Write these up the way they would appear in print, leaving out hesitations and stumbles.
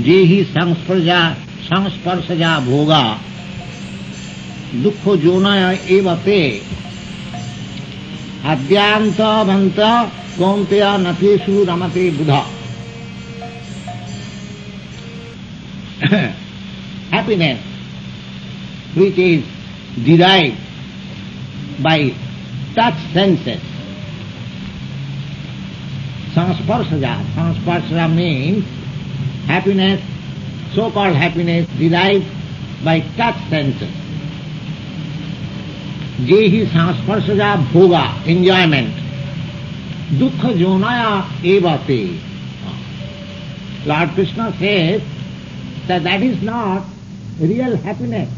जेहि संस्पर्शजा भोगा दुख जोनय एव ते अद्यांतवंत कौन्तेय नतेषु रमते बुधा. Happiness which is derived by touch senses. Sansparsaja means happiness, so-called happiness derived by touch senses. Jehi sansparsaja bhoga, enjoyment. Dukkha jonaya eva te. Lord Krishna says that is not real happiness.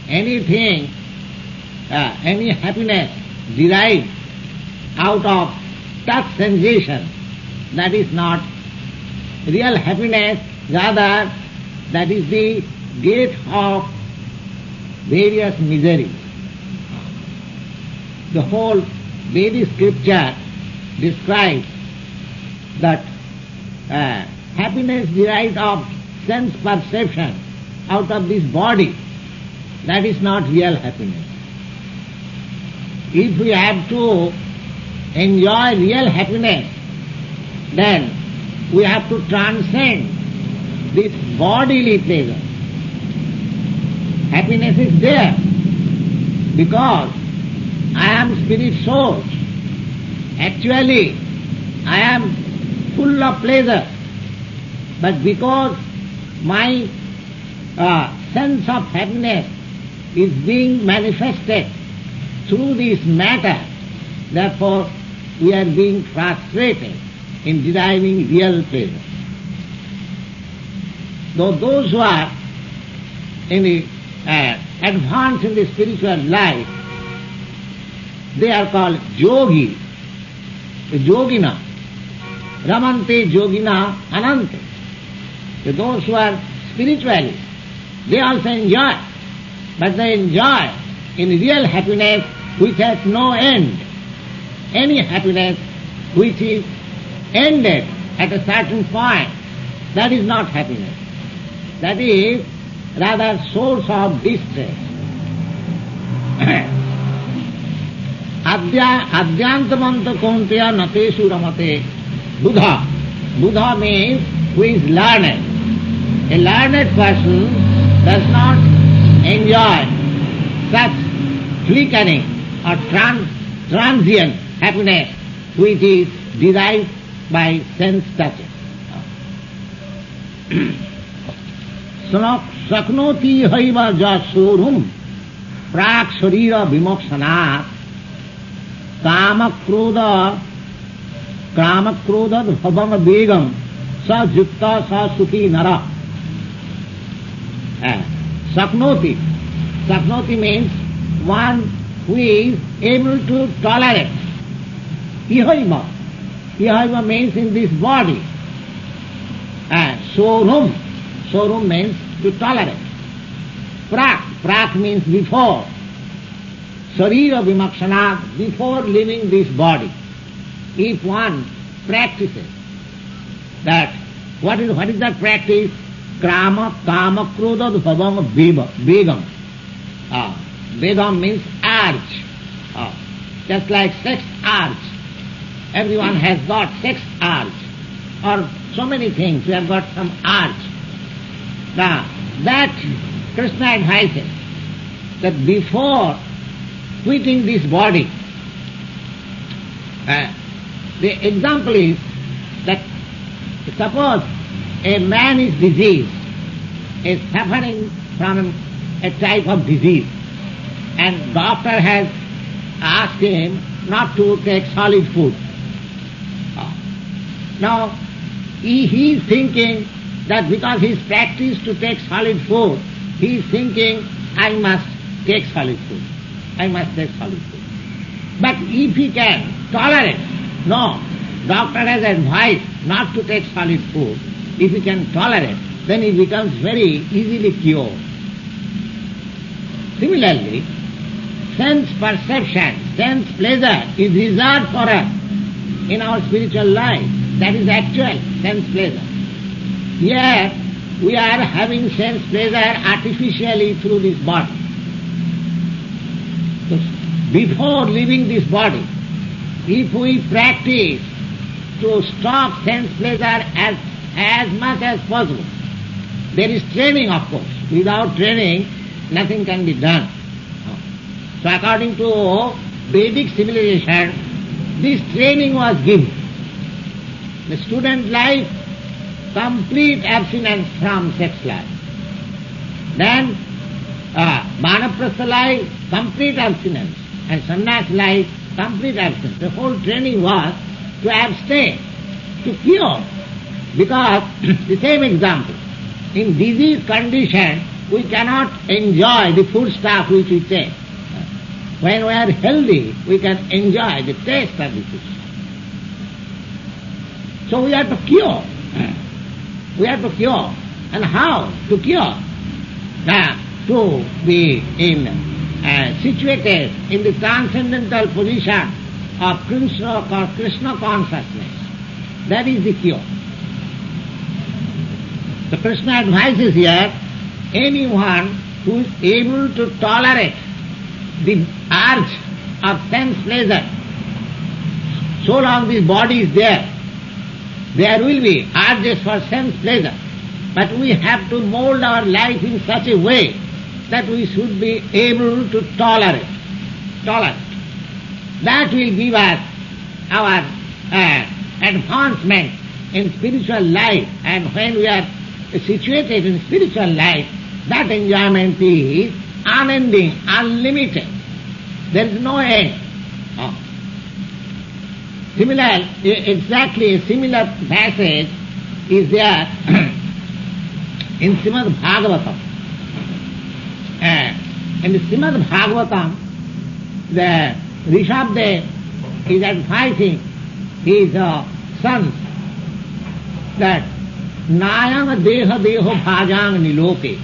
Anything, any happiness derived out of touch sensation, that is not real happiness, rather that is the gate of various miseries. The whole Vedic scripture describes that happiness derived of sense perception out of this body, that is not real happiness. If we have to enjoy real happiness, then we have to transcend this bodily pleasure. Happiness is there because I am spirit source. Actually, I am full of pleasure, but because my sense of happiness is being manifested through this matter, therefore we are being frustrated in deriving real pleasure. Though those who are in the advanced in the spiritual life, they are called yogi, yogina, ramante yogina anante. Those who are spiritually, they also enjoy, but they enjoy in real happiness which has no end. Any happiness which is ended at a certain point, that is not happiness. That is rather source of distress. Adyantamanta kaunteya natesu ramate buddha. Buddha means who is learned. A learned person does not enjoy such flickering or transient happiness which is derived by sense touches. Saknoti haiva jasorum prak sharira vimokshanat kamakroda bhavanga begam sa jukta sa sukhi nara. Saknoti. Saknoti means one who is able to tolerate. Ihaiva. Ihaiva means in this body. Sorum. Sorum means to tolerate. Prak. Prak means before. Sarira vimakshana, before leaving this body. If one practices that, what is that practice? Krama, kama, krodha, bhavanga, begam. Begam means urge. Just like sex urge. Everyone has got sex urge. Or so many things, we have got some urge. Now, that Krishna advises that before quitting this body, the example is that suppose a man is diseased, is suffering from a type of disease, and doctor has asked him not to take solid food. Now, he is thinking that because he is practiced to take solid food, he is thinking, I must take solid food. I must take solid food. But if he can tolerate, no, doctor has advised not to take solid food. If he can tolerate, then he becomes very easily cured. Similarly, sense perception, sense pleasure is reserved for us in our spiritual life. That is actual sense pleasure. Here we are having sense pleasure artificially through this body. So before leaving this body, if we practice to stop sense pleasure as much as possible, there is training, of course. Without training, nothing can be done. So according to Vedic civilization, this training was given. The student life, complete abstinence from sex life. Then Vanaprastha life, complete abstinence. And Sannyas life, complete abstinence. The whole training was to abstain, to cure. Because the same example, in disease condition, we cannot enjoy the food stuff which we take. When we are healthy, we can enjoy the taste of the food. So we have to cure. We have to cure. And how to cure? To be situated in the transcendental position of Krishna consciousness. That is the cure. So Krishna advises here, anyone who is able to tolerate the urge of sense pleasure, so long this body is there will be urges for sense pleasure. But we have to mold our life in such a way that we should be able to tolerate. That will give us our advancement in spiritual life, and when we are situated in spiritual life, that enjoyment is unending, unlimited. There is no end. Exactly a similar passage is there in Srimad Bhagavatam. In the Srimad Bhagavatam, the Rishabdev is advising his sons that Nayam deha deho bhajang niloke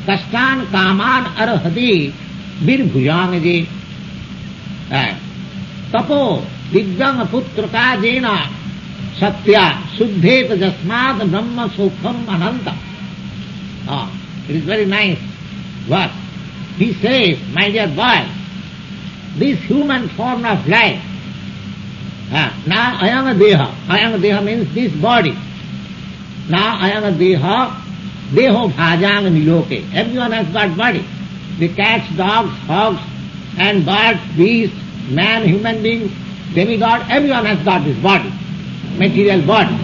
kastan kaman arhati virbhujang je tapo divyang putraka jena satya suddhet jasmat brahma sukham ananta. It is very nice verse. He says, my dear boy, this human form of life, now ayam deha means this body. Now ayam deha bhajang niloke. Everyone has got body. The cats, dogs, hogs, and birds, beasts, man, human being, demigod, everyone has got this body, material body.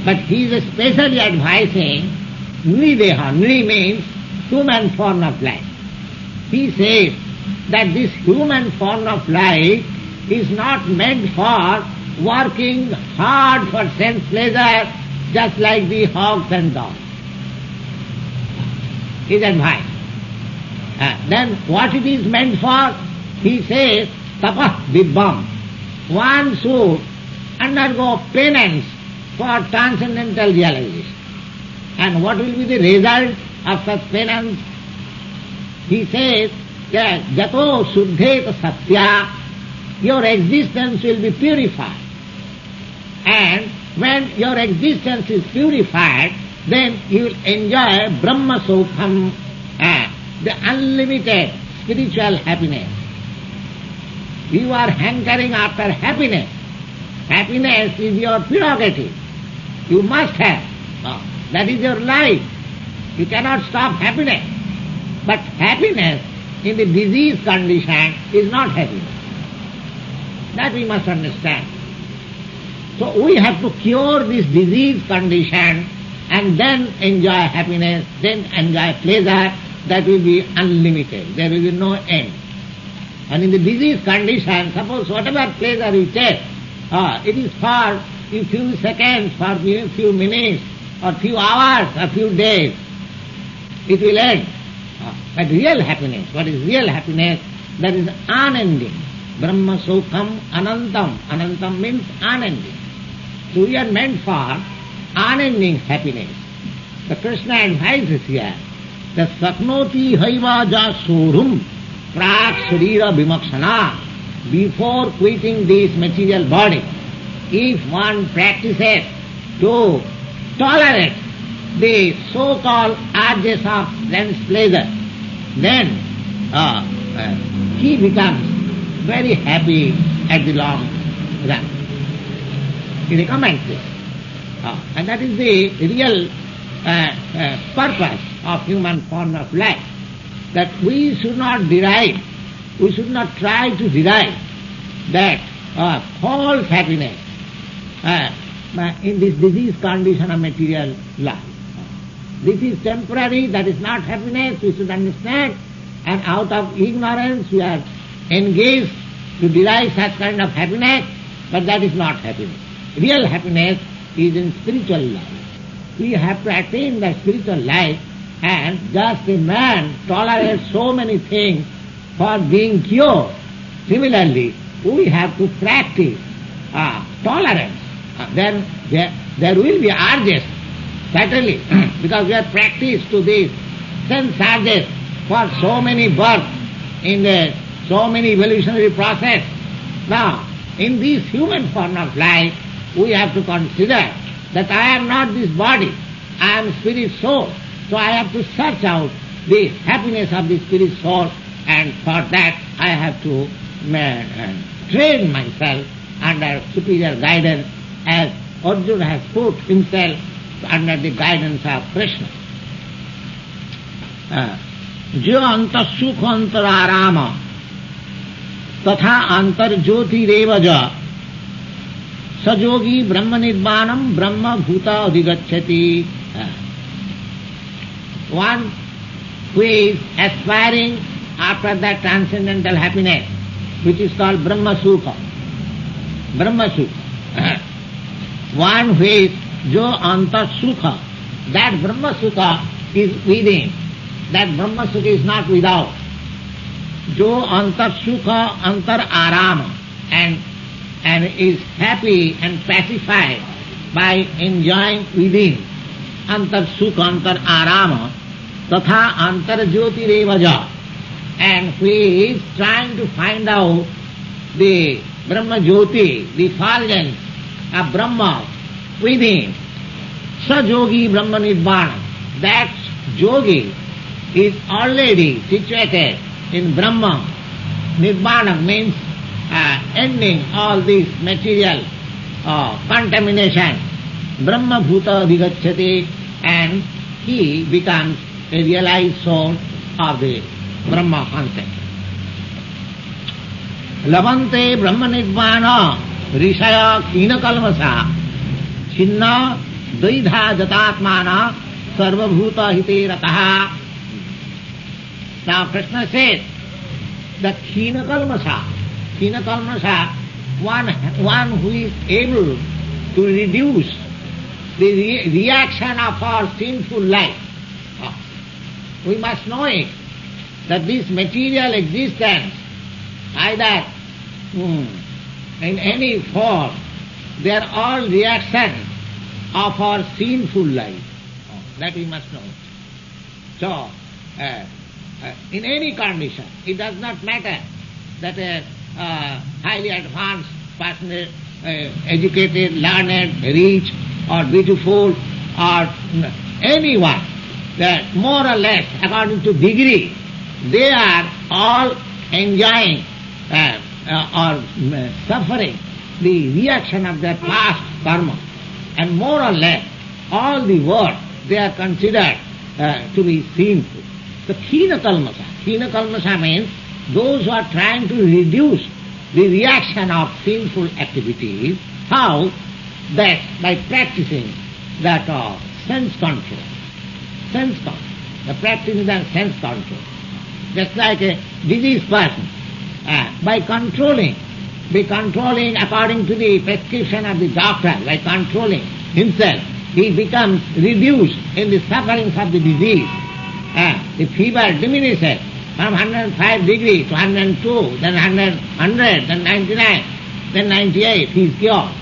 But he is especially advising Nrideha. Nri means human form of life. He says that this human form of life is not meant for working hard for sense pleasure just like the hogs and dogs. His advice. Then what it is meant for? He says, tapah dibbam. One should undergo penance for transcendental realization. And what will be the result of such penance? He says that jato suddhet satya, your existence will be purified. And when your existence is purified, then you will enjoy Brahma Sukham, the unlimited spiritual happiness. You are hankering after happiness. Happiness is your prerogative. You must have. That is your life. You cannot stop happiness. But happiness in the disease condition is not happiness. That we must understand. So we have to cure this disease condition and then enjoy happiness, then enjoy pleasure. That will be unlimited. There will be no end. And in the disease condition, suppose whatever pleasure you take, it is for a few seconds, for a few minutes, or few hours, a few days. It will end. But real happiness, what is real happiness? That is unending. Brahma Sukham Anantam. Anantam means unending. So we are meant for unending happiness. The Krishna advises here that Saknoti Haiva Ja Sorum Prak Sharira Vimakshana. Before quitting this material body, if one practices to tolerate the so-called urges of sense pleasure, then he becomes very happy at the long run. He recommends this. And that is the real purpose of human form of life, that we should not derive, we should not try to derive that false happiness in this disease condition of material life. This is temporary, that is not happiness, we should understand, and out of ignorance we are engaged to derive such kind of happiness, but that is not happiness. Real happiness is in spiritual life. We have to attain the spiritual life, and just a man tolerates so many things for being cured. Similarly, we have to practice tolerance. Then there will be urges, certainly, because we have practiced to these sense urges for so many births in so many evolutionary process. Now, in this human form of life, we have to consider that I am not this body, I am spirit soul. So I have to search out the happiness of the spirit soul, and for that I have to train myself under superior guidance, as Arjuna has put himself under the guidance of Krishna. जो अंत सुख अंतर आराम तथा अंतर ज्योति रेवज सजोगी ब्रह्म निर्वाणम ब्रह्म भूता अधिगच्छति. One who is aspiring after that transcendental happiness, which is called Brahma Sukha. Brahma Sukha. One who is jo anta sukha, that Brahma Sukha is within. That Brahma Sukha is not without. Jo antar sukha antar arama, and is happy and pacified by enjoying within. Antar sukha antar arama tatha antar jyoti revaja, and who is trying to find out the Brahma Jyoti, the effulgence of Brahma within. Sa yogi Brahma Nirvana, that yogi is already situated in Brahma. Nirvana means ending all this material contamination. Brahma Bhuta Adhigacchati, and he becomes a realized soul of the Brahma concept. Labante Brahma Nirvana Rishaya Kina Kalmasa Chinna Dvaidha Jatatmana Sarvabhuta Hite Rataha. Now Krishna says that Kina Kalmasa, one who is able to reduce the reaction of our sinful life. We must know it, that this material existence, either in any form, they are all reactions of our sinful life. That we must know. So, in any condition, it does not matter that a highly advanced person, educated, learned, rich, or beautiful, or anyone, that more or less, according to degree, they are all enjoying or suffering the reaction of their past karma. And more or less, all the world, they are considered to be sinful. So Khina Kalmasa means those who are trying to reduce the reaction of sinful activities. How? That by practicing that sense control. The practicing that sense control. Just like a diseased person, by controlling according to the prescription of the doctor, by controlling himself, he becomes reduced in the sufferings of the disease. The fever diminishes from 105 degrees to 102, then 100, then 99, then 98, he is cured.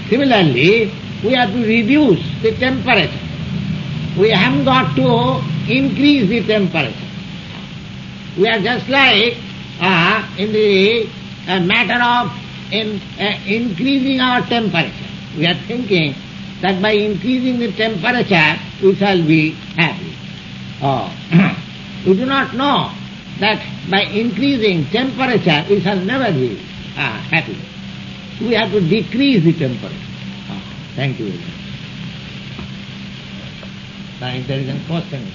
Similarly, we have to reduce the temperature. We haven't got to increase the temperature. We are just like in the matter of in increasing our temperature. We are thinking that by increasing the temperature we shall be happy. Oh. We do not know that by increasing temperature we shall never be happy. We have to decrease the temperature. Thank you very much. There is a question.